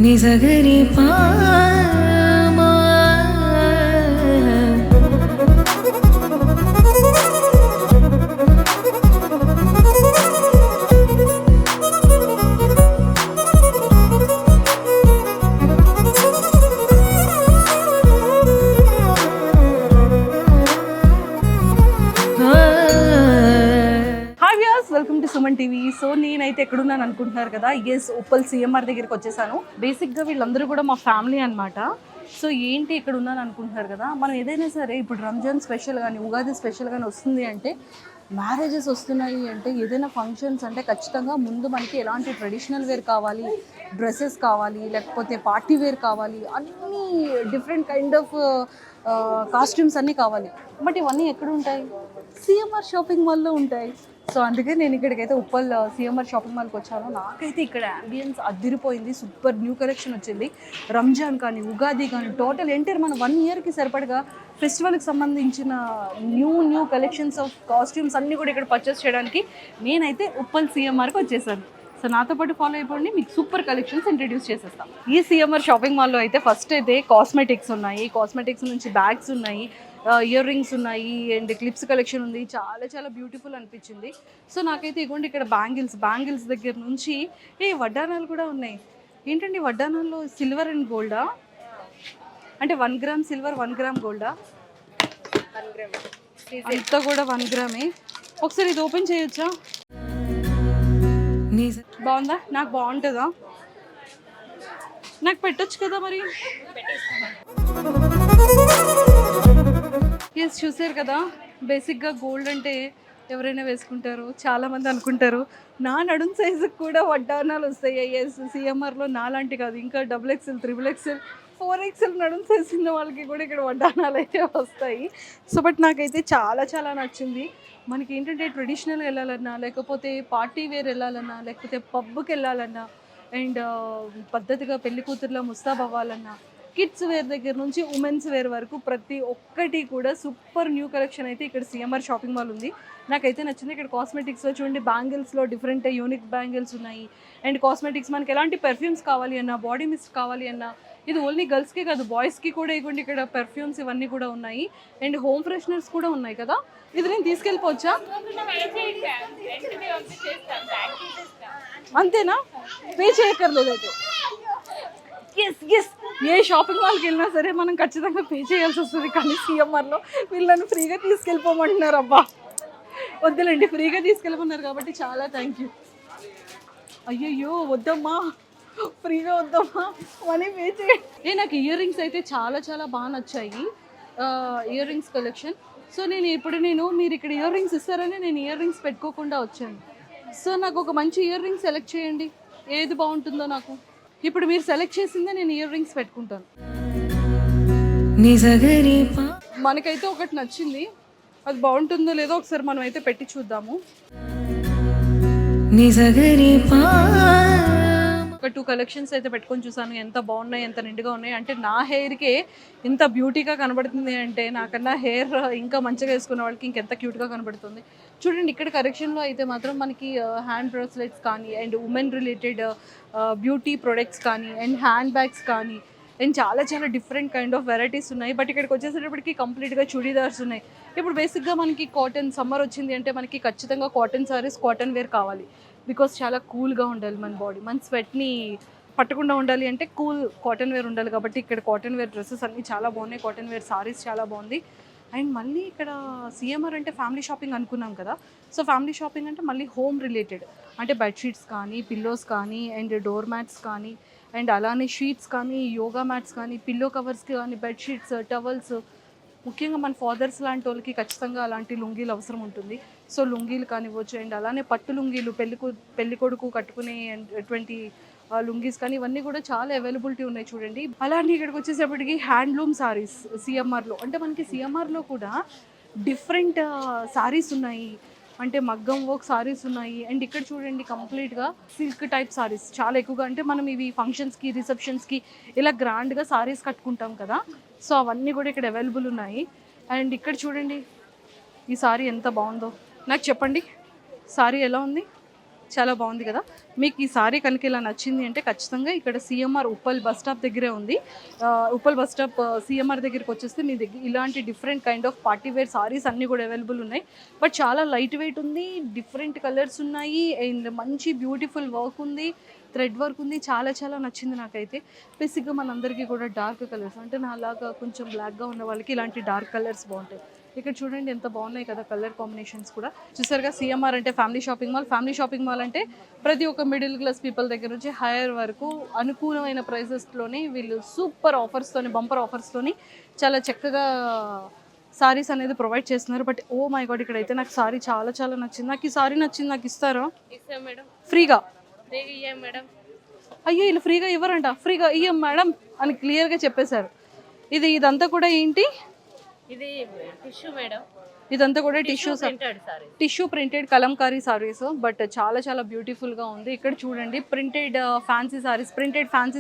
నిజగరి పా welcome to Suman TV. So నేనైతే ఎక్కడున్నాను అనుకుంటున్నారు కదా, ఎస్ ఉప్పల్ సిఎంఆర్ దగ్గరికి వచ్చేసాను. బేసిక్గా వీళ్ళందరూ కూడా మా ఫ్యామిలీ అనమాట. సో ఏంటి ఇక్కడ ఉన్నాను అనుకుంటున్నారు కదా, మనం ఏదైనా సరే ఇప్పుడు రంజాన్ స్పెషల్ కానీ ఉగాది స్పెషల్ కానీ వస్తుంది అంటే, మ్యారేజెస్ వస్తున్నాయి అంటే, ఏదైనా ఫంక్షన్స్ అంటే ఖచ్చితంగా ముందు మనకి ఎలాంటి ట్రెడిషనల్ వేర్ కావాలి, డ్రెస్సెస్ కావాలి, లేకపోతే పార్టీ వేర్ కావాలి, అన్నీ డిఫరెంట్ కైండ్ ఆఫ్ కాస్ట్యూమ్స్ అన్నీ కావాలి. బట్ ఇవన్నీ ఎక్కడ ఉంటాయి? సిఎంఆర్ షాపింగ్ మాల్లో ఉంటాయి. సో అందుకే నేను ఇక్కడికైతే ఉప్పల్ సిఎంఆర్ షాపింగ్ మాల్కి వచ్చాను. నాకైతే ఇక్కడ అంబియన్స్ అదిరిపోయింది. సూపర్ న్యూ కలెక్షన్ వచ్చింది. రంజాన్ కానీ ఉగాది కానీ టోటల్ ఎంటైర్ మన 1 ఇయర్కి సరిపడగా ఫెస్టివల్కి సంబంధించిన న్యూ కలెక్షన్స్ ఆఫ్ కాస్ట్యూమ్స్ అన్నీ కూడా ఇక్కడ పర్చేస్ చేయడానికి నేనైతే ఉప్పల్ సిఎంఆర్కి వచ్చేసాను. సో నాతో పాటు ఫాలో అయిపోండి, మీకు సూపర్ కలెక్షన్స్ ఇంట్రడ్యూస్ చేసేస్తాం. ఈ సిఎంఆర్ షాపింగ్ మాల్లో అయితే ఫస్ట్ అయితే కాస్మెటిక్స్ ఉన్నాయి. కాస్మెటిక్స్ నుంచి బ్యాగ్స్ ఉన్నాయి, ఇయర్ రింగ్స్ ఉన్నాయి, అండ్ క్లిప్స్ కలెక్షన్ ఉంది. చాలా బ్యూటిఫుల్ అనిపించింది. సో నాకైతే ఇగోండి ఇక్కడ బ్యాంగిల్స్ దగ్గర నుంచి వడ్డానాలు కూడా ఉన్నాయి. ఏంటండి వడ్డానాల్లో సిల్వర్ అండ్ గోల్డా? అంటే 1 గ్రామ్ సిల్వర్ 1 గ్రామ్ గోల్డా? 1 గ్రామ్ అంతా కూడా 1 గ్రామే. ఒకసారి ఇది ఓపెన్ చేయొచ్చా? బాగుందా? నాకు బాగుంటుందా? నాకు పెట్టొచ్చు కదా మరి. ఎస్, చూసారు కదా, బేసిక్గా గోల్డ్ అంటే ఎవరైనా వేసుకుంటారు, చాలామంది అనుకుంటారు. నా నడుం సైజుకి కూడా వడ్డానాలు వస్తాయి. ఎస్, సిఎంఆర్లో నాలాంటి కాదు, ఇంకా XXL, XXL, 4XL నడుం సైజ్ ఉన్న వాళ్ళకి కూడా ఇక్కడ వడ్డానాలు అయితే వస్తాయి. సో బట్ నాకైతే చాలా నచ్చింది. మనకి ఏంటంటే ట్రెడిషనల్గా వెళ్ళాలన్నా, లేకపోతే పార్టీ వేర్ వెళ్ళాలన్నా, లేకపోతే పబ్కి వెళ్ళాలన్నా, అండ్ పద్ధతిగా పెళ్లి కూతురులో ముస్తాబ్ అవ్వాలన్నా, కిడ్స్ వేర్ దగ్గర నుంచి ఉమెన్స్ వేర్ వరకు ప్రతి ఒక్కటి కూడా సూపర్ న్యూ కలెక్షన్ అయితే ఇక్కడ సిఎంఆర్ షాపింగ్ మాల్ ఉంది. నాకైతే నచ్చింది. ఇక్కడ కాస్మెటిక్స్లో చూడండి, బ్యాంగిల్స్లో డిఫరెంట్ యూనిక్ బ్యాంగిల్స్ ఉన్నాయి. అండ్ కాస్మెటిక్స్ మనకి ఎలాంటి పెర్ఫ్యూమ్స్ కావాలి అన్నా, బాడీ మిస్ట్ కావాలి అన్నా, ఇది ఓన్లీ గర్ల్స్కే కాదు బాయ్స్కి కూడా ఇవ్వండి. ఇక్కడ పెర్ఫ్యూమ్స్ ఇవన్నీ కూడా ఉన్నాయి. అండ్ హోమ్ ఫ్రెషనర్స్ కూడా ఉన్నాయి కదా. ఇది నేను తీసుకెళ్ళిపోవచ్చా? అంతేనా? పే చేయక్కర్లేదు అయితే. ఎస్, ఏ షాపింగ్ మాల్కి వెళ్ళినా సరే మనం ఖచ్చితంగా పే చేయాల్సి వస్తుంది. కానీ సిఎంఆర్లో వీళ్ళని ఫ్రీగా తీసుకెళ్ళిపోమంటున్నారు. అబ్బా వద్దులేండి, ఫ్రీగా తీసుకెళ్ళిపోతున్నారు కాబట్టి చాలా థ్యాంక్ యూ. అయ్యయ్యో వద్దమ్మా, ఫ్రీగా వద్దమ్మా, మనీ పే చేయండి. నాకు ఇయర్ రింగ్స్ అయితే చాలా బాగా నచ్చాయి. Ear rings collection. సో నేను మీరు ఇక్కడ ఇయర్ రింగ్స్ ఇస్తారని నేను ఇయర్ రింగ్స్ పెట్టుకోకుండా వచ్చాను. సో నాకు ఒక మంచి ఇయర్ రింగ్స్ సెలెక్ట్ చేయండి, ఏది బాగుంటుందో నాకు. ఇప్పుడు మీరు సెలెక్ట్ చేసిందే నేను ఇయర్ రింగ్స్ పెట్టుకుంటాను. మనకైతే ఒకటి నచ్చింది, అది బాగుంటుందో లేదో ఒకసారి మనం అయితే పెట్టి చూద్దాము. ఒక 2 కలెక్షన్స్ అయితే పెట్టుకొని చూసాను. ఎంత బాగున్నాయి, ఎంత నిండుగా ఉన్నాయి. అంటే నా హెయిర్కే ఇంత బ్యూటీగా కనబడుతుంది అంటే, నాకన్నా హెయిర్ ఇంకా మంచిగా వేసుకున్న వాళ్ళకి ఇంకెంత క్యూట్గా కనబడుతుంది. చూడండి, ఇక్కడ కలెక్షన్లో అయితే మాత్రం మనకి హ్యాండ్ బ్రాస్లెట్స్ కానీ, and women related beauty products కానీ, అండ్ హ్యాండ్ బ్యాగ్స్ కానీ, అండ్ చాలా డిఫరెంట్ కైండ్ ఆఫ్ వెరైటీస్ ఉన్నాయి. బట్ ఇక్కడికి వచ్చేసేటప్పటికి కంప్లీట్గా చుడీదార్స్ ఉన్నాయి. ఇప్పుడు బేసిక్గా మనకి కాటన్ సమ్మర్ వచ్చింది అంటే మనకి ఖచ్చితంగా కాటన్ సారీస్, కాటన్ వేర్ కావాలి. బికాస్ చాలా కూల్గా ఉండాలి మన బాడీ, మన స్వెట్ని పట్టకుండా ఉండాలి అంటే కూల్ కాటన్ వేర్ ఉండాలి. కాబట్టి ఇక్కడ కాటన్ వేర్ డ్రెస్సెస్ అన్నీ చాలా బాగున్నాయి, కాటన్ వేర్ సారీస్ చాలా బాగుంది. అండ్ మళ్ళీ ఇక్కడ సిఎంఆర్ అంటే ఫ్యామిలీ షాపింగ్ అనుకున్నాం కదా. సో ఫ్యామిలీ షాపింగ్ అంటే మళ్ళీ హోమ్ రిలేటెడ్, అంటే బెడ్షీట్స్ కానీ, పిల్లోస్ కానీ, అండ్ డోర్ మ్యాట్స్ కానీ, అండ్ అలానే షీట్స్ కానీ, యోగా మ్యాట్స్ కానీ, పిల్లో కవర్స్ కానీ, బెడ్షీట్స్, టవల్స్, ముఖ్యంగా మన ఫాదర్స్ లాంటి వాళ్ళకి ఖచ్చితంగా అలాంటి లుంగీలు అవసరం ఉంటుంది. సో లుంగీలు కానివ్వచ్చు, అండ్ అలానే పట్టు లుంగీలు పెళ్లి కొడుకు కట్టుకునే 20 లుంగీస్ కానీ, ఇవన్నీ కూడా చాలా అవైలబిలిటీ ఉన్నాయి. చూడండి, అలాంటి ఇక్కడికి వచ్చేసేపటికి హ్యాండ్లూమ్ సారీస్ సిఎంఆర్లో. అంటే మనకి సిఎంఆర్లో కూడా డిఫరెంట్ సారీస్ ఉన్నాయి, అంటే మగ్గం వర్క్ సారీస్ ఉన్నాయి. అండ్ ఇక్కడ చూడండి, కంప్లీట్గా సిల్క్ టైప్ సారీస్ చాలా ఎక్కువగా. అంటే మనం ఇవి ఫంక్షన్స్కి, రిసెప్షన్స్కి ఇలా గ్రాండ్గా సారీస్ కట్టుకుంటాం కదా. సో అవన్నీ కూడా ఇక్కడ అవైలబుల్ ఉన్నాయి. అండ్ ఇక్కడ చూడండి, ఈ సారీ ఎంత బాగుందో. నాకు చెప్పండి, సారీ ఎలా ఉంది? చాలా బాగుంది కదా. మీకు ఈ సారీ కనుక ఇలా నచ్చింది అంటే ఖచ్చితంగా ఇక్కడ సిఎంఆర్ ఉప్పల్ బస్ స్టాప్ దగ్గరే ఉంది. ఉప్పల్ బస్ స్టాప్ సిఎంఆర్ దగ్గరికి వచ్చేస్తే మీ దగ్గర ఇలాంటి different kind of party wear saris అన్నీ కూడా అవైలబుల్ ఉన్నాయి. బట్ చాలా లైట్ వెయిట్ ఉంది, డిఫరెంట్ కలర్స్ ఉన్నాయి అండ్ మంచి బ్యూటిఫుల్ వర్క్ ఉంది, థ్రెడ్ వర్క్ ఉంది. చాలా చాలా నచ్చింది నాకైతే. బేసిక్గా మనందరికీ కూడా డార్క్ కలర్స్ అంటే నా అలాగా కొంచెం బ్లాక్గా ఉన్న వాళ్ళకి ఇలాంటి డార్క్ కలర్స్ బాగుంటాయి. ఇక్కడ చూడండి ఎంత బాగున్నాయి కదా కలర్ కాంబినేషన్స్ కూడా. చూసారుగా సిఎంఆర్ అంటే family shopping mall. Family shopping mall అంటే ప్రతి ఒక్క మిడిల్ క్లాస్ పీపుల్ దగ్గర నుంచి హైయర్ వరకు అనుకూలమైన ప్రైజెస్లోని వీళ్ళు సూపర్ ఆఫర్స్తోని, బంపర్ ఆఫర్స్తోని చాలా చక్కగా సారీస్ అనేది ప్రొవైడ్ చేస్తున్నారు. బట్ ఓ మై గాడ్, ఇక్కడైతే నాకు సారీ చాలా చాలా నచ్చింది. నాకు ఈ సారీ నచ్చింది, నాకు ఇస్తారా మేడం? ఫ్రీగా? మేడం అయ్యో వీళ్ళు ఫ్రీగా ఇవ్వరంట. ఫ్రీగా ఇయ్యం మేడం అని క్లియర్గా చెప్పేశారు. ఇదంతా కూడా ఏంటి? ఇది టిష్యూ మేడం. ఇదంతా కూడా tissue printed Kalamkari saris. But చాలా చాలా బ్యూటిఫుల్గా ఉంది. ఇక్కడ చూడండి ప్రింటెడ్ ఫ్యాన్సీ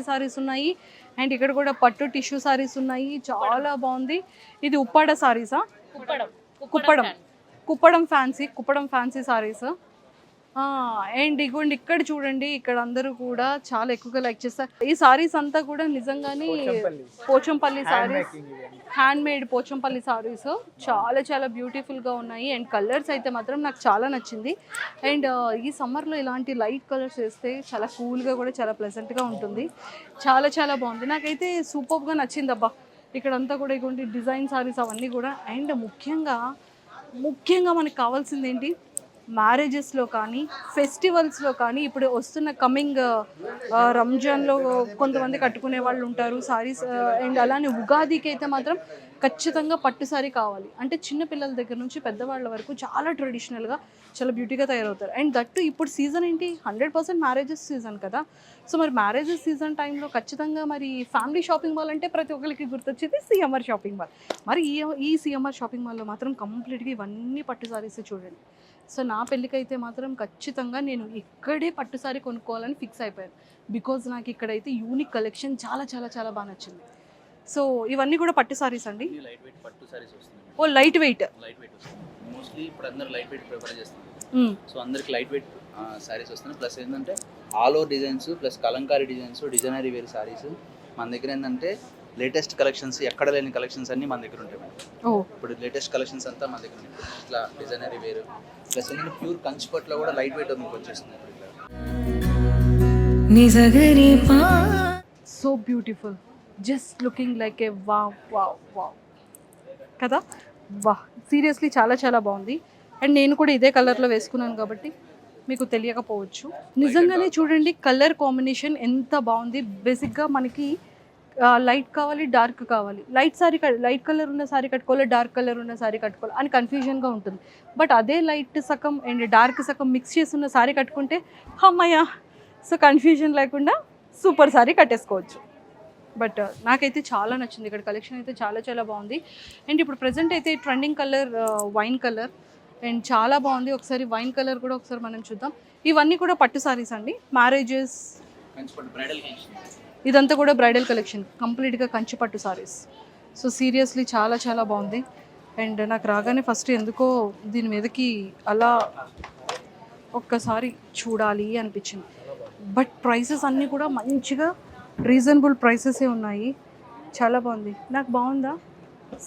సారీస్ ఉన్నాయి. అండ్ ఇక్కడ కూడా పట్టు టిష్యూ సారీస్ ఉన్నాయి. చాలా బాగుంది. ఇది ఉప్పాడ సారీసా? కుప్పడం ఫ్యాన్సీ సారీస్. అండ్ ఇగోండి ఇక్కడ చూడండి, ఇక్కడ అందరూ కూడా చాలా ఎక్కువగా లైక్ చేస్తారు. ఈ సారీస్ అంతా కూడా నిజంగానే పోచంపల్లి సారీస్, హ్యాండ్ మేడ్ పోచంపల్లి సారీస్. చాలా చాలా బ్యూటిఫుల్గా ఉన్నాయి. అండ్ కలర్స్ అయితే మాత్రం నాకు చాలా నచ్చింది. అండ్ ఈ సమ్మర్లో ఇలాంటి లైట్ కలర్స్ వేస్తే చాలా కూల్గా కూడా చాలా ప్లెజెంట్గా ఉంటుంది. చాలా చాలా బాగుంది. నాకైతే సూపర్గా నచ్చింది అబ్బా. ఇక్కడంతా కూడా ఇటువంటి డిజైన్ సారీస్ అవన్నీ కూడా. అండ్ ముఖ్యంగా మనకు కావాల్సింది ఏంటి, మ్యారేజెస్లో కానీ ఫెస్టివల్స్లో కానీ ఇప్పుడు వస్తున్న కమింగ్ రంజాన్లో కొంతమంది కట్టుకునే వాళ్ళు ఉంటారు సారీస్. అండ్ అలానే ఉగాదికి అయితే మాత్రం ఖచ్చితంగా పట్టు సారీ కావాలి. అంటే చిన్నపిల్లల దగ్గర నుంచి పెద్దవాళ్ళ వరకు చాలా ట్రెడిషనల్గా చాలా బ్యూటీగా తయారవుతారు. అండ్ దట్టు ఇప్పుడు సీజన్ ఏంటి, 100% మ్యారేజెస్ సీజన్ కదా. సో మరి మ్యారేజెస్ సీజన్ టైంలో ఖచ్చితంగా మరి ఫ్యామిలీ షాపింగ్ మాల్ అంటే ప్రతి ఒక్కరికి గుర్తొచ్చేది సిఎంఆర్ షాపింగ్ మాల్. మరి ఈ సిఎంఆర్ షాపింగ్ మాల్లో మాత్రం కంప్లీట్గా ఇవన్నీ పట్టు సారీస్ చూడండి. సో నా పెళ్ళికైతే మాత్రం ఖచ్చితంగా నేను ఇక్కడే పట్టు సారీ కొనుక్కోవాలని ఫిక్స్ అయిపోయాను. బికాజ్ నాకు ఇక్కడైతే యూనిక్ కలెక్షన్ చాలా చాలా చాలా బాగా నచ్చింది. సో ఇవన్నీ కూడా పట్టు సారీస్ అండి. ఓ లైట్ వెయిట్ మోస్ట్లీ ఇప్పుడు అందరూ లైట్ వెయిట్ ప్రిఫర్ చేస్తున్నారు. సో అందరికి లైట్ వెయిట్ సారీస్ వస్తున్నాయి. ప్లస్ ఏంటంటే all over designs plus Kalamkari designs, designer wear saris మన దగ్గర ఏంటంటే లేటెస్ట్ కలెక్షన్స్, ఎక్కడ లేని కలెక్షన్స్ అన్ని మన దగ్గర ఉంటాయి మేడం. ఇప్పుడు లేటెస్ట్ కలెక్షన్స్ అంతా మన దగ్గర ఉంటాయి. ఇట్లా డిజైనరీ వేర్ ప్లస్ ఏంటంటే ప్యూర్ కంచిపట్లో కూడా లైట్ వెయిట్ మీకు వచ్చేస్తుంది. So beautiful, just looking like ఏ వావ్ వావ్ వావ్ కదా. వా సీరియస్లీ చాలా చాలా బాగుంది. అండ్ నేను కూడా ఇదే కలర్లో వేసుకున్నాను కాబట్టి మీకు తెలియకపోవచ్చు. నిజంగానే చూడండి కలర్ కాంబినేషన్ ఎంత బాగుంది. బేసిక్గా మనకి లైట్ కావాలి, డార్క్ కావాలి, లైట్ కలర్ ఉన్న సారీ కట్టుకోవాలి, డార్క్ కలర్ ఉన్న సారీ కట్టుకోవాలి అని కన్ఫ్యూజన్గా ఉంటుంది. బట్ అదే లైట్ సగం అండ్ డార్క్ సగం మిక్స్ చేస్తున్న సారీ కట్టుకుంటే అమ్మయ్య, సో కన్ఫ్యూజన్ లేకుండా సూపర్ సారీ కట్టేసుకోవచ్చు. బట్ నాకైతే చాలా నచ్చింది. ఇక్కడ కలెక్షన్ అయితే చాలా చాలా బాగుంది. అండ్ ఇప్పుడు ప్రజెంట్ అయితే trending colour wine colour and చాలా బాగుంది. ఒకసారి వైన్ కలర్ కూడా ఒకసారి మనం చూద్దాం. ఇవన్నీ కూడా పట్టు సారీస్ అండి. మ్యారేజెస్ ఇదంతా కూడా బ్రైడల్ కలెక్షన్, కంప్లీట్గా కంచి పట్టు సారీస్. సో సీరియస్లీ చాలా చాలా బాగుంది. అండ్ నాకు రాగానే ఫస్ట్ ఎందుకో దీని మీదకి అలా ఒక్కసారి చూడాలి అనిపించింది. బట్ ప్రైసెస్ అన్నీ కూడా మంచిగా రీజనబుల్ ప్రైసెసే ఉన్నాయి. చాలా బాగుంది. నాకు బాగుందా?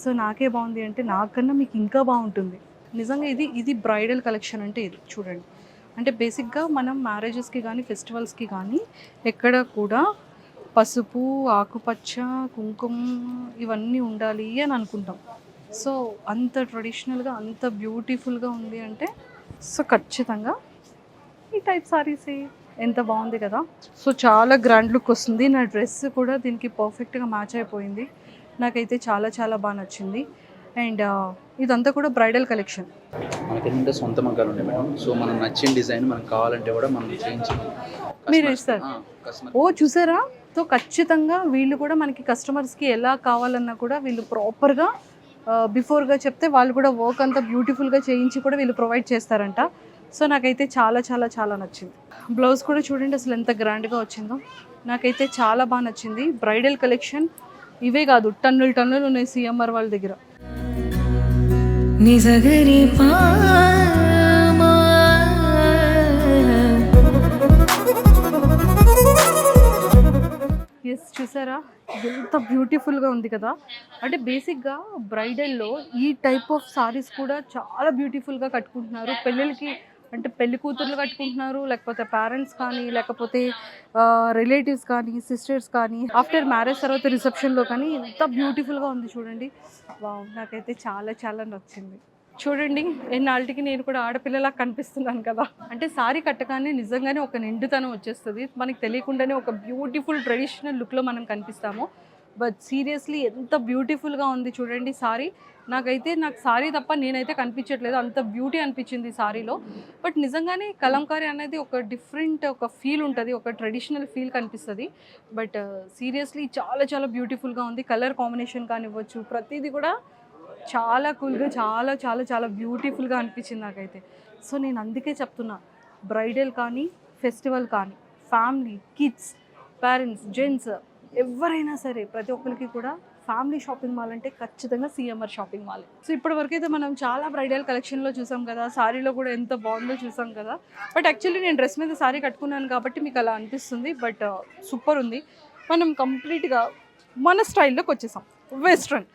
సో నాకే బాగుంది అంటే నాకన్నా మీకు ఇంకా బాగుంటుంది. నిజంగా ఇది బ్రైడల్ కలెక్షన్ అంటే ఇది చూడండి. అంటే బేసిక్గా మనం మ్యారేజెస్కి కానీ ఫెస్టివల్స్కి కానీ ఎక్కడ కూడా పసుపు, ఆకుపచ్చ, కుంకుమ ఇవన్నీ ఉండాలి అని అనుకుంటాం. సో అంత ట్రెడిషనల్గా అంత బ్యూటిఫుల్గా ఉంది అంటే సో ఖచ్చితంగా ఈ టైప్ సారీసే. ఎంత బాగుంది కదా. సో చాలా గ్రాండ్ లుక్ వస్తుంది. నా డ్రెస్ కూడా దీనికి పర్ఫెక్ట్గా మ్యాచ్ అయిపోయింది. నాకైతే చాలా చాలా బాగా నచ్చింది. అండ్ ఇదంతా కూడా బ్రైడల్ కలెక్షన్. మనకి ఏంటంటే సొంత మగ్గాలు ఉన్నాయి మేడం. సో మనం నచ్చిన డిజైన్ మనకు కావాలంటే కూడా మనం చేయించి మీరు ఇస్తారు. ఓ చూసారా. సో ఖచ్చితంగా వీళ్ళు కూడా మనకి కస్టమర్స్కి ఎలా కావాలన్నా కూడా వీళ్ళు ప్రాపర్గా బిఫోర్గా చెప్తే వాళ్ళు కూడా వర్క్ అంతా బ్యూటిఫుల్గా చేయించి కూడా వీళ్ళు ప్రొవైడ్ చేస్తారంట. సో నాకైతే చాలా చాలా చాలా నచ్చింది. బ్లౌజ్ కూడా చూడండి అసలు ఎంత గ్రాండ్గా వచ్చిందో. నాకైతే చాలా బాగా నచ్చింది. బ్రైడల్ కలెక్షన్ ఇవే కాదు, టన్నులు ఉన్నాయి సిఎంఆర్ వాళ్ళ దగ్గర. నిజగరి పా గైస్ చూసారా ఎంత బ్యూటిఫుల్గా ఉంది కదా. అంటే బేసిక్గా బ్రైడల్లో ఈ టైప్ ఆఫ్ సారీస్ కూడా చాలా బ్యూటిఫుల్గా కట్టుకుంటున్నారు. పెళ్ళిళ్ళకి అంటే పెళ్లి కూతుర్లు కట్టుకుంటున్నారు, లేకపోతే పేరెంట్స్ కానీ, లేకపోతే రిలేటివ్స్ కానీ, సిస్టర్స్ కానీ, ఆఫ్టర్ మ్యారేజ్ తర్వాత రిసెప్షన్లో కానీ ఎంత బ్యూటిఫుల్గా ఉంది చూడండి. వావ్, నాకైతే చాలా చాలా నచ్చింది. చూడండి ఎన్నాళ్ళకి నేను కూడా ఆడపిల్లలా కనిపిస్తున్నాను కదా. అంటే సారీ కట్టగానే నిజంగానే ఒక నిండుతనం వచ్చేస్తుంది, మనకి తెలియకుండానే ఒక బ్యూటిఫుల్ ట్రెడిషనల్ లుక్లో మనం కనిపిస్తాము. బట్ సీరియస్లీ ఎంత బ్యూటిఫుల్గా ఉంది చూడండి సారీ. నాకు సారీ తప్ప నేనైతే కనిపించట్లేదు, అంత బ్యూటీ అనిపించింది సారీలో. బట్ నిజంగానే కలంకారీ అనేది ఒక డిఫరెంట్ ఒక ఫీల్ ఉంటుంది, ఒక ట్రెడిషనల్ ఫీల్ కనిపిస్తుంది. బట్ సీరియస్లీ చాలా చాలా బ్యూటిఫుల్గా ఉంది. కలర్ కాంబినేషన్ కానివ్వచ్చు, ప్రతిదీ కూడా చాలా కూల్గా చాలా చాలా చాలా బ్యూటిఫుల్గా అనిపించింది నాకైతే. సో నేను అందుకే చెప్తున్నా, బ్రైడల్ కానీ, ఫెస్టివల్ కానీ, ఫ్యామిలీ, కిడ్స్, పేరెంట్స్, జెంట్స్ ఎవరైనా సరే ప్రతి ఒక్కరికి కూడా ఫ్యామిలీ షాపింగ్ మాల్ అంటే ఖచ్చితంగా సిఎంఆర్ షాపింగ్ మాల్. సో ఇప్పటివరకు అయితే మనం చాలా బ్రైడల్ కలెక్షన్లో చూసాం కదా, సారీలో కూడా ఎంత బాగుందో చూసాం కదా. బట్ యాక్చువల్లీ నేను డ్రెస్ మీద సారీ కట్టుకున్నాను కాబట్టి మీకు అలా అనిపిస్తుంది. బట్ సూపర్ ఉంది. మనం కంప్లీట్గా మన స్టైల్లోకి వచ్చేసాం. Western,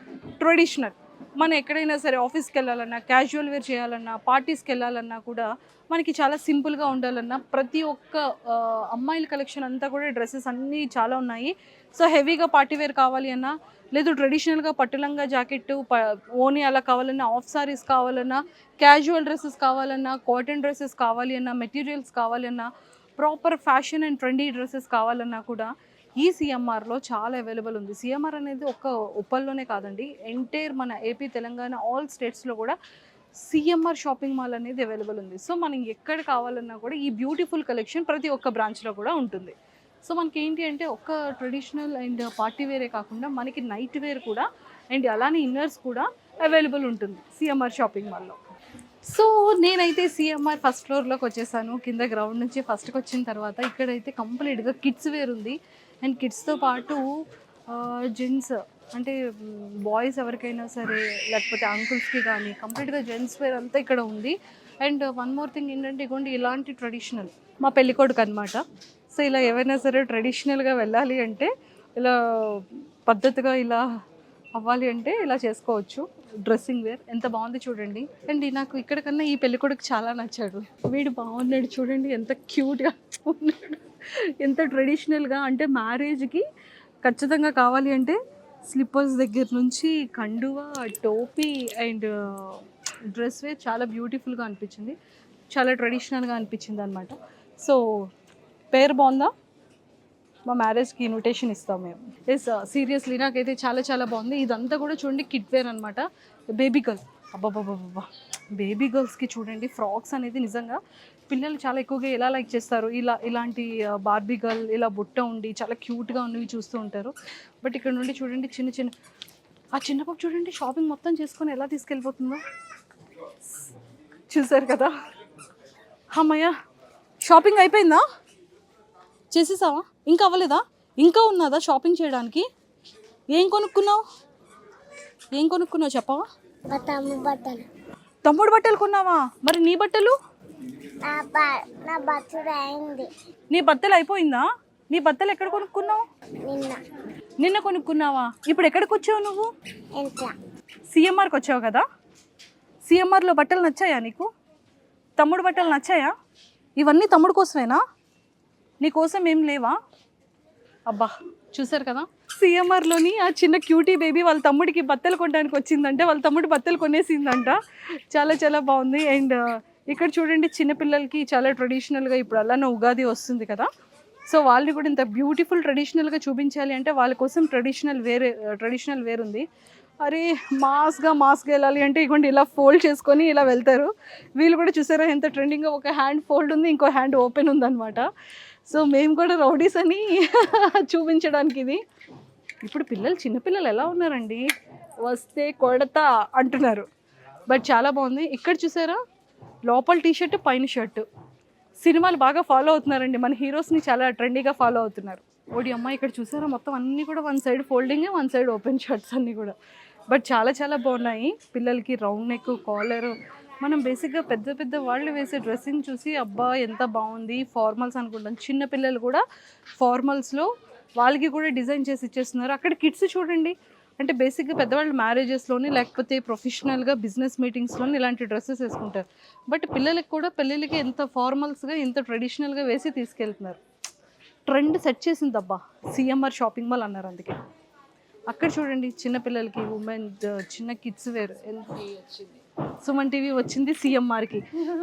traditional. మనం ఎక్కడైనా సరే ఆఫీస్కి వెళ్ళాలన్నా, క్యాజువల్ వేర్ చేయాలన్నా, పార్టీస్కి వెళ్ళాలన్నా కూడా మనకి చాలా సింపుల్గా ఉండాలన్నా ప్రతి ఒక్క అమ్మాయిల కలెక్షన్ అంతా కూడా డ్రెస్సెస్ అన్నీ చాలా ఉన్నాయి. సో హెవీగా పార్టీ వేర్ కావాలి అన్నా, లేదు ట్రెడిషనల్గా పట్టులంగా జాకెట్టు ఓని అలా కావాలన్నా, ఆఫ్ సారీస్ కావాలన్నా, క్యాజువల్ డ్రెస్సెస్ కావాలన్నా, కాటన్ డ్రెస్సెస్ కావాలి అన్నా, మెటీరియల్స్ కావాలి అన్నా, proper fashion and trendy dresses కావాలన్నా కూడా ఈ సిఎంఆర్లో చాలా అవైలబుల్ ఉంది. సిఎంఆర్ అనేది ఒక ఉప్పల్లోనే కాదండి, ఎంటైర్ మన ఏపీ, తెలంగాణ, ఆల్ స్టేట్స్లో కూడా సిఎంఆర్ షాపింగ్ మాల్ అనేది అవైలబుల్ ఉంది. సో మనం ఎక్కడ కావాలన్నా కూడా ఈ బ్యూటిఫుల్ కలెక్షన్ ప్రతి ఒక్క బ్రాంచ్లో కూడా ఉంటుంది. సో మనకి ఏంటి అంటే ఒక్క ట్రెడిషనల్ అండ్ పార్టీ వేరే కాకుండా మనకి నైట్ వేర్ కూడా అండ్ అలానే ఇన్నర్స్ కూడా అవైలబుల్ ఉంటుంది సిఎంఆర్ షాపింగ్ మాల్లో. సో నేనైతే సిఎంఆర్ ఫస్ట్ ఫ్లోర్లోకి వచ్చేసాను. కింద గ్రౌండ్ నుంచి ఫస్ట్కి వచ్చిన తర్వాత ఇక్కడైతే కంప్లీట్గా కిడ్స్ వేర్ ఉంది. అండ్ కిడ్స్తో పాటు జెంట్స్ అంటే బాయ్స్ ఎవరికైనా సరే, లేకపోతే అంకుల్స్కి కానీ కంప్లీట్గా జెంట్స్ వేర్ అంతా ఇక్కడ ఉంది. అండ్ వన్ మోర్ థింగ్ ఏంటంటే ఇగోండి ఇలాంటి ట్రెడిషనల్ మా పెళ్ళికొడుకు అనమాట. సో ఇలా ఏవైనా సరే ట్రెడిషనల్గా వెళ్ళాలి అంటే, ఇలా పద్ధతిగా ఇలా అవ్వాలి అంటే ఇలా చేసుకోవచ్చు. డ్రెస్సింగ్ వేర్ ఎంత బాగుంది చూడండి. అండ్ నాకు ఇక్కడ కన్నా ఈ పెళ్ళికొడుకు చాలా నచ్చాడు. వీడు బాగున్నాడు చూడండి, ఎంత క్యూట్గా ఉన్నాడు, ఎంత ట్రెడిషనల్గా. అంటే మ్యారేజ్కి ఖచ్చితంగా కావాలి అంటే స్లిప్పర్స్ దగ్గర నుంచి కండువా, టోపీ అండ్ డ్రెస్ వేర్ చాలా బ్యూటిఫుల్గా అనిపించింది, చాలా ట్రెడిషనల్గా అనిపించింది అనమాట. సో పేరు బాగుందా, మా మ్యారేజ్కి ఇన్విటేషన్ ఇస్తాం మేము. ఎస్ సీరియస్లీ నాకైతే చాలా చాలా బాగుంది. ఇదంతా కూడా చూడండి కిడ్ వేర్ అనమాట. బేబీ గర్ల్, అబ్బాబ్బాబ్బా బేబీ గర్ల్స్కి చూడండి ఫ్రాక్స్ అనేది నిజంగా పిల్లలు చాలా ఎక్కువగా ఎలా లైక్ చేస్తారు, ఇలాంటి బార్బీ గర్ల్ ఇలా బుట్ట ఉండి చాలా క్యూట్గా ఉన్నవి చూస్తూ ఉంటారు. బట్ ఇక్కడ నుండి చూడండి ఆ చిన్న పాప చూడండి షాపింగ్ మొత్తం చేసుకొని ఎలా తీసుకెళ్ళిపోతుందో చూసారు కదా. అమ్మయ్య షాపింగ్ అయిపోయిందా, చేసేసావా, ఇంకా అవ్వలేదా, ఇంకా ఉన్నదా షాపింగ్ చేయడానికి? ఏం కొనుక్కున్నావు చెప్పవా? తమ్ముడు బట్టలు కొన్నావా? మరి నీ బట్టలు? నీ బట్టలు అయిపోయిందా? నీ బట్టలు ఎక్కడ కొనుక్కున్నావు? నిన్న కొనుక్కున్నావా? ఇప్పుడు ఎక్కడికి వచ్చావు నువ్వు? సిఎంఆర్కి వచ్చావు కదా. సిఎంఆర్లో బట్టలు నచ్చాయా నీకు? తమ్ముడు బట్టలు నచ్చాయా? ఇవన్నీ తమ్ముడు కోసమేనా, నీ కోసం ఏం లేవా? అబ్బా చూసారు కదా, సిఎంఆర్లోని ఆ చిన్న క్యూటీ బేబీ వాళ్ళ తమ్ముడికి బట్టలు కొనడానికి వచ్చిందంటే వాళ్ళ తమ్ముడు బట్టలు కొనేసిందంట. చాలా చాలా బాగుంది. అండ్ ఇక్కడ చూడండి చిన్నపిల్లలకి చాలా ట్రెడిషనల్గా ఇప్పుడు అలానే ఉగాది వస్తుంది కదా. సో వాళ్ళని కూడా ఇంత బ్యూటిఫుల్ ట్రెడిషనల్గా చూపించాలి అంటే వాళ్ళ కోసం ట్రెడిషనల్ వేర్ ఉంది. అరే మాస్గా వెళ్ళాలి అంటే ఇవ్వండి ఇలా ఫోల్డ్ చేసుకొని ఇలా వెళ్తారు. వీళ్ళు కూడా చూసారా ఎంత ట్రెండింగ్గా, ఒక హ్యాండ్ ఫోల్డ్ ఉంది, ఇంకో హ్యాండ్ ఓపెన్ ఉందన్నమాట. సో మేము కూడా రౌడీస్ అని చూపించడానికి ఇది. ఇప్పుడు చిన్నపిల్లలు ఎలా ఉన్నారండి, వస్తే కొడతా అంటున్నారు. బట్ చాలా బాగుంది. ఇక్కడ చూసారా లోపల టీషర్ట్ పైన షర్టు, సినిమాలు బాగా ఫాలో అవుతున్నారండి, మన హీరోస్ని చాలా ట్రెండీగా ఫాలో అవుతున్నారు. ఓడి అమ్మ ఇక్కడ చూసారా మొత్తం అన్నీ కూడా one side folding, one side open shirts అన్నీ కూడా. బట్ చాలా చాలా బాగున్నాయి. పిల్లలకి రౌండ్ నెక్, కాలర్, మనం బేసిక్గా పెద్ద వాళ్ళు వేసే డ్రెస్సింగ్ చూసి అబ్బా ఎంత బాగుంది, ఫార్మల్స్ అనుకుంటాం. చిన్న పిల్లలు కూడా ఫార్మల్స్లో వాళ్ళకి కూడా డిజైన్ చేసి ఇచ్చేస్తున్నారు. అక్కడ కిడ్స్ చూడండి, అంటే బేసిక్గా పెద్దవాళ్ళు మ్యారేజెస్లోని లేకపోతే ప్రొఫెషనల్గా బిజినెస్ మీటింగ్స్లోని ఇలాంటి డ్రెస్సెస్ వేసుకుంటారు. బట్ పిల్లలకి కూడా పెళ్ళిళ్ళకి ఎంత ఫార్మల్స్గా ఎంత ట్రెడిషనల్గా వేసి తీసుకెళ్తున్నారు. ట్రెండ్ సెట్ చేసింది అబ్బా సిఎంఆర్ షాపింగ్ మాల్ అన్నారు. అందుకే అక్కడ చూడండి చిన్నపిల్లలకి ఉమెన్ చిన్న కిడ్స్ వేర్ వచ్చింది. సుమన్ టీవీ వచ్చింది సిఎంఆర్కి.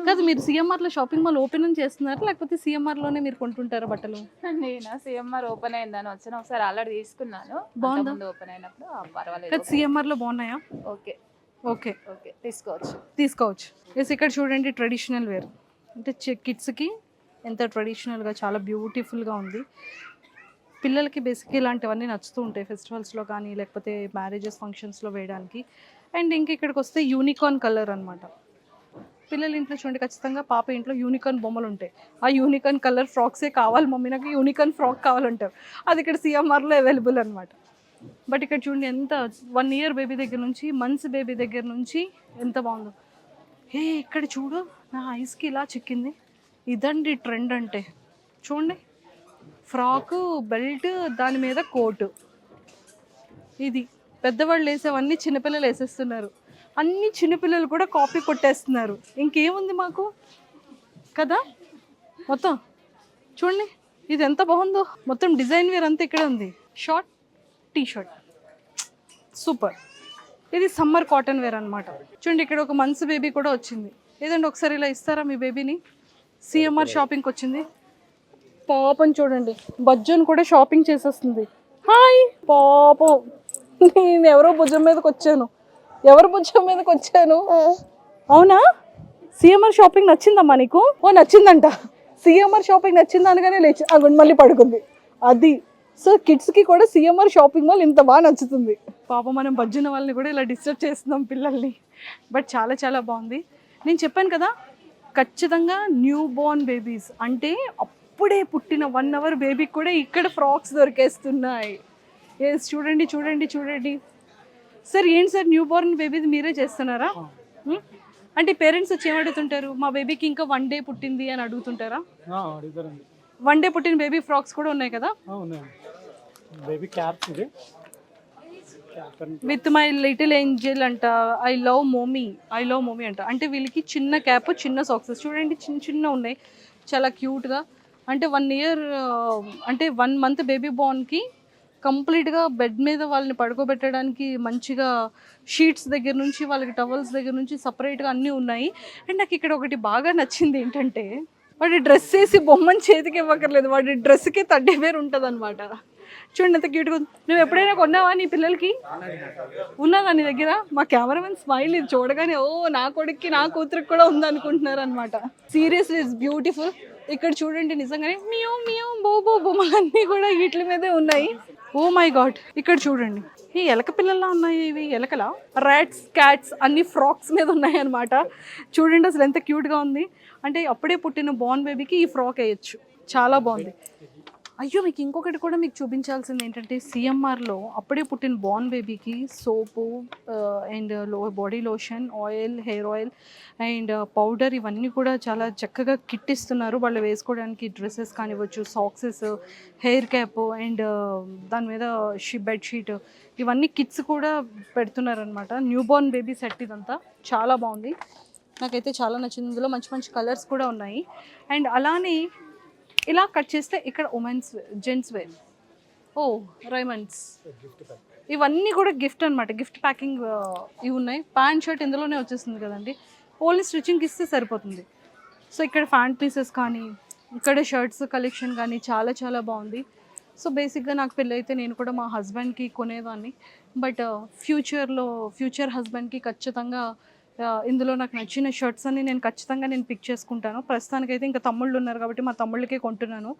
కాదు, మీరు సిఎంఆర్లో షాపింగ్ మాల్ ఓపెన్ చేస్తున్నారు లేకపోతే సిఎంఆర్లోనే మీరు కొంటుంటారా బట్టలు? నేనా సిఎంఆర్ ఓపెన్ అయిందని వచ్చాను, ఒకసారి ఆల్రెడీ తీసుకున్నాను. బాగుందా? ఓపెన్ అయినప్పుడు పర్వాలేదు. కాదు, సిఎంఆర్లో బాగున్నాయా? ఓకే ఓకే ఓకే తీసుకోవచ్చు. తీసుకోవచ్చు. ఎస్, ఇక్కడ చూడండి ట్రెడిషనల్ వేర్, అంటే కిడ్స్కి ఎంత ట్రెడిషనల్గా చాలా బ్యూటిఫుల్గా ఉంది. పిల్లలకి బేసిక్గా ఇలాంటివన్నీ నచ్చుతూ ఉంటాయి ఫెస్టివల్స్లో కానీ లేకపోతే మ్యారేజెస్ ఫంక్షన్స్లో వేయడానికి. అండ్ ఇంక ఇక్కడికి వస్తే యూనికార్న్ కలర్ అనమాట. పిల్లల ఇంట్లో చూడండి ఖచ్చితంగా పాప ఇంట్లో యూనికార్న్ బొమ్మలు ఉంటాయి. ఆ యూనికార్న్ కలర్ ఫ్రాక్సే కావాలి మమ్మీ, నాకు యూనికార్న్ ఫ్రాక్ కావాలంటారు. అది ఇక్కడ సిఎంఆర్లో అవైలబుల్ అనమాట. బట్ ఇక్కడ చూడండి ఎంత 1 year బేబీ దగ్గర నుంచి మంత్స్ బేబీ దగ్గర నుంచి ఎంత బాగుందో. ఇక్కడ చూడు, నా ఐస్కి ఇలా చిక్కింది. ఇదండి ట్రెండ్ అంటే. చూడండి, ఫ్రాకు, బెల్ట్, దాని మీద కోటు. ఇది పెద్దవాళ్ళు వేసేవన్నీ చిన్నపిల్లలు వేసేస్తున్నారు. అన్ని చిన్నపిల్లలు కూడా కాపీ కొట్టేస్తున్నారు. ఇంకేముంది మాకు కదా. మొత్తం చూడండి ఇది ఎంత బాగుందో. మొత్తం డిజైన్ వేర్ అంతా ఇక్కడ ఉంది. Short T shirt super. ఇది సమ్మర్ కాటన్ వేర్ అనమాట. చూడండి ఇక్కడ ఒక మంత్స్ బేబీ కూడా వచ్చింది. ఏదండి ఒకసారి ఇలా ఇస్తారా మీ బేబీని? సిఎంఆర్ షాపింగ్కి వచ్చింది. పాపం చూడండి, బజ్జోని కూడా షాపింగ్ చేసేస్తుంది. హాయ్ పాపం, నేను ఎవరో భుజం మీదకి వచ్చాను. ఎవరు భుజం మీదకి వచ్చాను? అవునా, సిఎంఆర్ షాపింగ్ నచ్చిందమ్మా నీకు? ఓ నచ్చిందంట. సిఎంఆర్ షాపింగ్ నచ్చింది అనగానే లేచి అక్కడ మళ్ళీ పడుకుంది. అది సో కిడ్స్కి కూడా సిఎంఆర్ షాపింగ్ మాల్ ఇంత బాగా నచ్చుతుంది. పాపం మనం బజ్జున వాళ్ళని కూడా ఇలా డిస్టర్బ్ చేస్తున్నాం పిల్లల్ని. బట్ చాలా చాలా బాగుంది. నేను చెప్పాను కదా, ఖచ్చితంగా న్యూ బోర్న్ బేబీస్ అంటే అప్పుడే పుట్టిన 1 hour బేబీకి కూడా ఇక్కడ ఫ్రాక్స్ దొరికేస్తున్నాయి. ఎస్ చూడండి చూడండి చూడండి. సార్ ఏంటి సార్ న్యూ బోర్న్ బేబీది మీరే చేస్తున్నారా? అంటే పేరెంట్స్ వచ్చి ఏమడుగుతుంటారు? మా బేబీకి ఇంకా 1 day పుట్టింది అని అడుగుతుంటారా? 1 day పుట్టిన బేబీ ఫ్రాక్స్ కూడా ఉన్నాయి కదా. విత్ మై లిటిల్ ఏంజల్ అంట, ఐ లవ్ మోమీ అంట. అంటే వీళ్ళకి చిన్న క్యాప్, చిన్న సాక్సెస్ చూడండి చిన్న చిన్న ఉన్నాయి, చాలా క్యూట్గా. అంటే 1 year అంటే 1 month బేబీ బార్న్కి కంప్లీట్గా బెడ్ మీద వాళ్ళని పడుకోబెట్టడానికి మంచిగా షీట్స్ దగ్గర నుంచి వాళ్ళకి టవల్స్ దగ్గర నుంచి సపరేట్గా అన్నీ ఉన్నాయి. అండ్ నాకు ఇక్కడ ఒకటి బాగా నచ్చింది ఏంటంటే, వాడి డ్రెస్ వేసి బొమ్మని చేతికి ఇవ్వక్కర్లేదు, వాడి డ్రెస్కి 30,000 ఉంటుంది అనమాట. చూడండి ఎంత క్యూట్గా ఉంది. నువ్వు ఎప్పుడైనా కొన్నావా నీ పిల్లలకి? ఉన్నదా నీ దగ్గర? మా కెమెరామెన్ స్మైల్ ఇది చూడగానే ఓ నా కొడుక్కి నా కూతురికి కూడా ఉందనుకుంటున్నారు అనమాట. Seriously it's beautiful. ఇక్కడ చూడండి నిజంగానే మియో మియో బోబో బొమ్మలన్నీ కూడా వీటి మీదే ఉన్నాయి. ఓ మై గాడ్, ఇక్కడ చూడండి ఈ ఎలక పిల్లల్లా ఉన్నాయి. ఇవి ఎలకలా? ర్యాట్స్, క్యాట్స్ అన్ని ఫ్రాక్స్ మీద ఉన్నాయి అనమాట. చూడండి అసలు ఎంత క్యూట్గా ఉంది. అంటే అప్పుడే పుట్టిన బోర్న్ బేబీకి ఈ ఫ్రాక్ వేయచ్చు, చాలా బాగుంది. అయ్యో మీకు ఇంకొకటి కూడా మీకు చూపించాల్సింది ఏంటంటే, సిఎంఆర్లో అప్పుడే పుట్టిన బోర్న్ బేబీకి soap and body lotion, oil, hair oil and powder ఇవన్నీ కూడా చాలా చక్కగా కిట్ ఇస్తున్నారు. వాళ్ళు వేసుకోవడానికి డ్రెస్సెస్ కానివ్వచ్చు, సాక్సెస్, హెయిర్ క్యాప్ అండ్ దాని మీద బెడ్షీట్ ఇవన్నీ కిట్స్ కూడా పెడుతున్నారు అనమాట. న్యూ బోర్న్ బేబీ సెట్ ఇదంతా చాలా బాగుంది, నాకైతే చాలా నచ్చింది. ఇందులో మంచి మంచి కలర్స్ కూడా ఉన్నాయి. అండ్ అలానే ఇలా కట్ చేస్తే ఇక్కడ ఉమెన్స్ జెంట్స్ వేర్, ఓ రైమండ్స్ ఇవన్నీ కూడా గిఫ్ట్ అనమాట. గిఫ్ట్ ప్యాకింగ్ ఇవి ఉన్నాయి. ప్యాంట్ షర్ట్ ఇందులోనే వచ్చేస్తుంది కదండి, ఓన్లీ స్టిచ్చింగ్కి ఇస్తే సరిపోతుంది. సో ఇక్కడ ప్యాంట్ పీసెస్ కానీ ఇక్కడ షర్ట్స్ కలెక్షన్ కానీ చాలా చాలా బాగుంది. సో బేసిక్గా నాకు పెళ్ళి అయితే నేను కూడా మా హస్బెండ్కి కొనేదాన్ని. బట్ ఫ్యూచర్ హస్బెండ్కి ఖచ్చితంగా ఇందులో నాకు నచ్చిన షర్ట్స్ అన్ని నేను ఖచ్చితంగా పిక్ చేసుకుంటాను. ప్రస్తుతానికైతే ఇంకా తమ్ముళ్ళు ఉన్నారు కాబట్టి మా తమ్ముళ్ళకే కొంటున్నాను.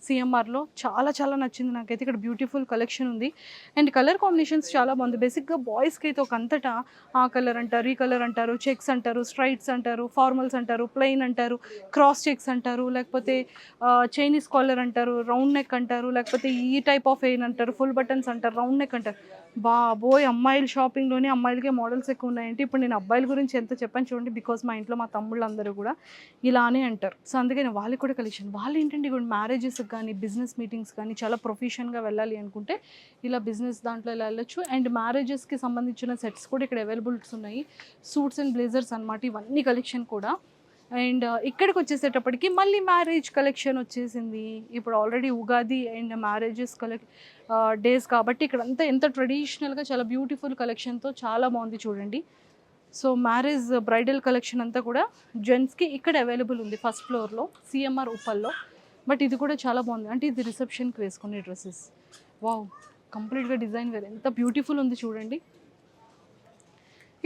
సిఎంఆర్లో చాలా చాలా నచ్చింది నాకైతే. ఇక్కడ బ్యూటిఫుల్ కలెక్షన్ ఉంది అండ్ కలర్ కాంబినేషన్స్ చాలా బాగుంది. బేసిక్గా బాయ్స్కి అయితే ఒక అంతటా ఆ కలర్ అంటారు, ఈ కలర్ అంటారు, చెక్స్ అంటారు, స్ట్రైట్స్ అంటారు, ఫార్మల్స్ అంటారు, ప్లెయిన్ అంటారు, క్రాస్ చెక్స్ అంటారు, లేకపోతే చైనీస్ కాలర్ అంటారు, రౌండ్ నెక్ అంటారు, లేకపోతే ఈ టైప్ ఆఫ్ ఎయిన్ అంటారు, ఫుల్ బటన్స్ అంటారు, రౌండ్ నెక్ అంటారు. బాబోయ్, అమ్మాయిల షాపింగ్లోనే అమ్మాయిలకే మోడల్స్ ఎక్కువ ఉన్నాయంటే ఇప్పుడు నేను అబ్బాయిల గురించి ఎంత చెప్పాను చూడండి. బికాజ్ మా ఇంట్లో మా తమ్ముళ్ళు అందరూ కూడా ఇలానే అంటారు. సో అందుకని వాళ్ళకి కూడా కలెక్షన్. వాళ్ళు ఏంటంటే ఇప్పుడు మ్యారేజెస్ కానీ బిజినెస్ మీటింగ్స్ కానీ చాలా ప్రొఫెషన్గా వెళ్ళాలి అనుకుంటే ఇలా బిజినెస్ దాంట్లో ఇలా వెళ్ళొచ్చు. అండ్ మ్యారేజెస్కి సంబంధించిన సెట్స్ కూడా ఇక్కడ అవైలబుల్స్ ఉన్నాయి. సూట్స్ అండ్ బ్లేజర్స్ అనమాట ఇవన్నీ కలెక్షన్ కూడా. అండ్ ఇక్కడికి వచ్చేసేటప్పటికి మళ్ళీ మ్యారేజ్ కలెక్షన్ వచ్చేసింది. ఇప్పుడు already Ugadi and marriages days కాబట్టి ఇక్కడంతా ఎంత ట్రెడిషనల్గా చాలా బ్యూటిఫుల్ కలెక్షన్తో చాలా బాగుంది చూడండి. సో మ్యారేజ్ బ్రైడల్ కలెక్షన్ అంతా కూడా జెంట్స్కి ఇక్కడ అవైలబుల్ ఉంది ఫస్ట్ ఫ్లోర్లో సిఎంఆర్ ఉప్పల్లో. బట్ ఇది కూడా చాలా బాగుంది. అంటే ఇది రిసెప్షన్కి వేసుకునే డ్రెస్సెస్. వావ్, కంప్లీట్గా డిజైన్ వేర్ ఎంత బ్యూటిఫుల్ ఉంది చూడండి.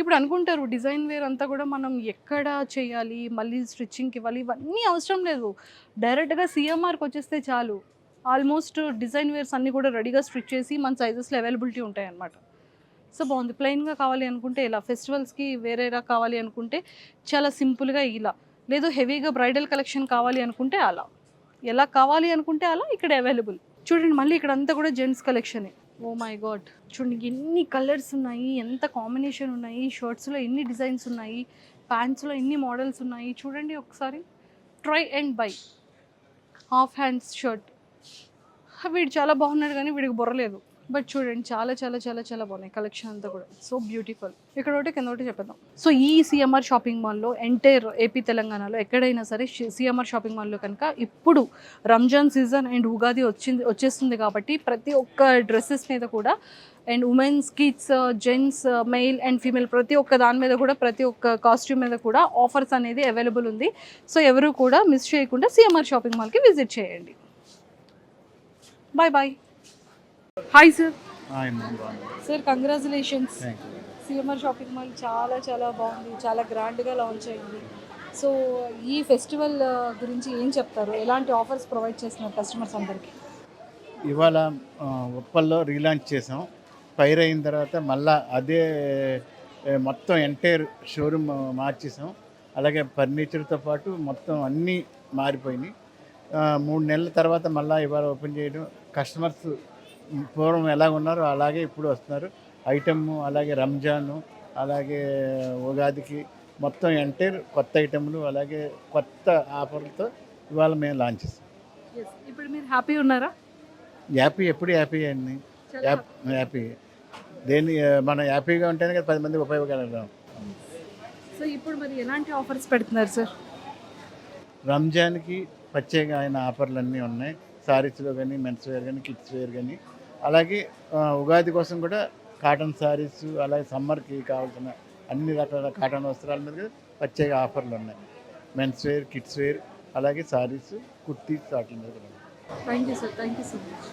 ఇప్పుడు అనుకుంటారు డిజైన్ వేర్ అంతా కూడా మనం ఎక్కడ చేయాలి, మళ్ళీ స్టిచ్చింగ్కి ఇవ్వాలి, ఇవన్నీ అవసరం లేదు. డైరెక్ట్గా సిఎంఆర్కి వచ్చేస్తే చాలు. ఆల్మోస్ట్ డిజైన్ వేర్స్ అన్నీ కూడా రెడీగా స్టిచ్ చేసి మన సైజెస్లో అవైలబిలిటీ ఉంటాయి అన్నమాట. సో బాగుంది. ప్లెయిన్గా కావాలి అనుకుంటే ఇలా, ఫెస్టివల్స్కి వేరేలా కావాలి అనుకుంటే చాలా సింపుల్గా ఇలా, లేదు హెవీగా బ్రైడల్ కలెక్షన్ కావాలి అనుకుంటే అలా, ఎలా కావాలి అనుకుంటే అలా ఇక్కడ అవైలబుల్. చూడండి మళ్ళీ ఇక్కడ అంతా కూడా జెంట్స్ కలెక్షనే. ఓ మై గాడ్, చూడండి ఎన్ని కలర్స్ ఉన్నాయి, ఎంత కాంబినేషన్ ఉన్నాయి, షర్ట్స్లో ఎన్ని డిజైన్స్ ఉన్నాయి, ప్యాంట్స్లో ఎన్ని మోడల్స్ ఉన్నాయి చూడండి ఒకసారి. Try and by half hands shirt. వీడు చాలా బాగున్నాడు కానీ వీడికి బొర్రలేదు. బట్ చూడండి చాలా చాలా చాలా చాలా బాగున్నాయి కలెక్షన్ అంతా కూడా. So beautiful. ఇక్కడ ఒకటి కింద ఒకటి చెప్పేద్దాం. సో ఈ సిఎంఆర్ షాపింగ్ మాల్లో ఎంటైర్ ఏపీ తెలంగాణలో ఎక్కడైనా సరే సిఎంఆర్ షాపింగ్ మాల్లో కనుక ఇప్పుడు రంజాన్ సీజన్ అండ్ ఉగాది వచ్చేస్తుంది కాబట్టి ప్రతి ఒక్క డ్రెస్సెస్ మీద కూడా and women's, kids, gents, male and female ప్రతి ఒక్క దాని మీద కూడా, ప్రతి ఒక్క కాస్ట్యూమ్ మీద కూడా ఆఫర్స్ అనేది అవైలబుల్ ఉంది. సో ఎవరు కూడా మిస్ చేయకుండా సిఎంఆర్ షాపింగ్ మాల్కి విజిట్ చేయండి. Bye bye. Hi sir. Sir congratulations. CMR shopping mall చాలా చాలా బాగుంది, చాలా గ్రాండ్గా లాంచ్ అయింది. సో ఈ ఫెస్టివల్ గురించి ఏం చెప్తారు? ఎలాంటి ఆఫర్స్ ప్రొవైడ్ చేస్తున్నారు కస్టమర్స్ అందరికీ? ఇవాళ ఉప్పల్లో రీలాంచ్ చేసాం. ఫైర్ అయిన తర్వాత మళ్ళా అదే మొత్తం ఎంటైర్ షోరూమ్ మార్చేసాం. అలాగే ఫర్నిచర్తో పాటు మొత్తం అన్నీ మారిపోయినాయి. 3 నెలల తర్వాత మళ్ళీ ఇవాళ ఓపెన్ చేయడం. కస్టమర్స్ పూర్వం ఎలా ఉన్నారో అలాగే ఇప్పుడు వస్తున్నారు. ఐటమ్ అలాగే రంజాను అలాగే ఉగాదికి మొత్తం ఎంటైర్ కొత్త ఐటెంలు అలాగే కొత్త ఆఫర్లతో ఇవాళ మేము లాంచ్ చేస్తాం. ఇప్పుడు మీరు హ్యాపీ ఉన్నారా? ఎప్పుడు హ్యాపీ అండి. హ్యాపీ దేని మనం హ్యాపీగా ఉంటేనే కదా 10 మంది ఉపయోగపడగలం. సో ఇప్పుడు మరి ఎలాంటి ఆఫర్స్ పెడుతున్నారు సార్? రంజాన్కి ప్రత్యేకమైన ఆఫర్లు అన్నీ ఉన్నాయి. శారీస్లో కానీ, మెన్స్ వేర్ కానీ, కిడ్స్ వేర్ కానీ, అలాగే ఉగాది కోసం కూడా కాటన్ శారీస్, అలాగే సమ్మర్కి కావాల్సిన అన్ని రకాల కాటన్ వస్త్రాల మీద ప్రత్యేక ఆఫర్లు ఉన్నాయి. మెన్స్ వేర్, కిడ్స్ వేర్, అలాగే శారీస్, కుర్తీస్ వాటి మీద కూడా. Thank you sir. Thank you so much.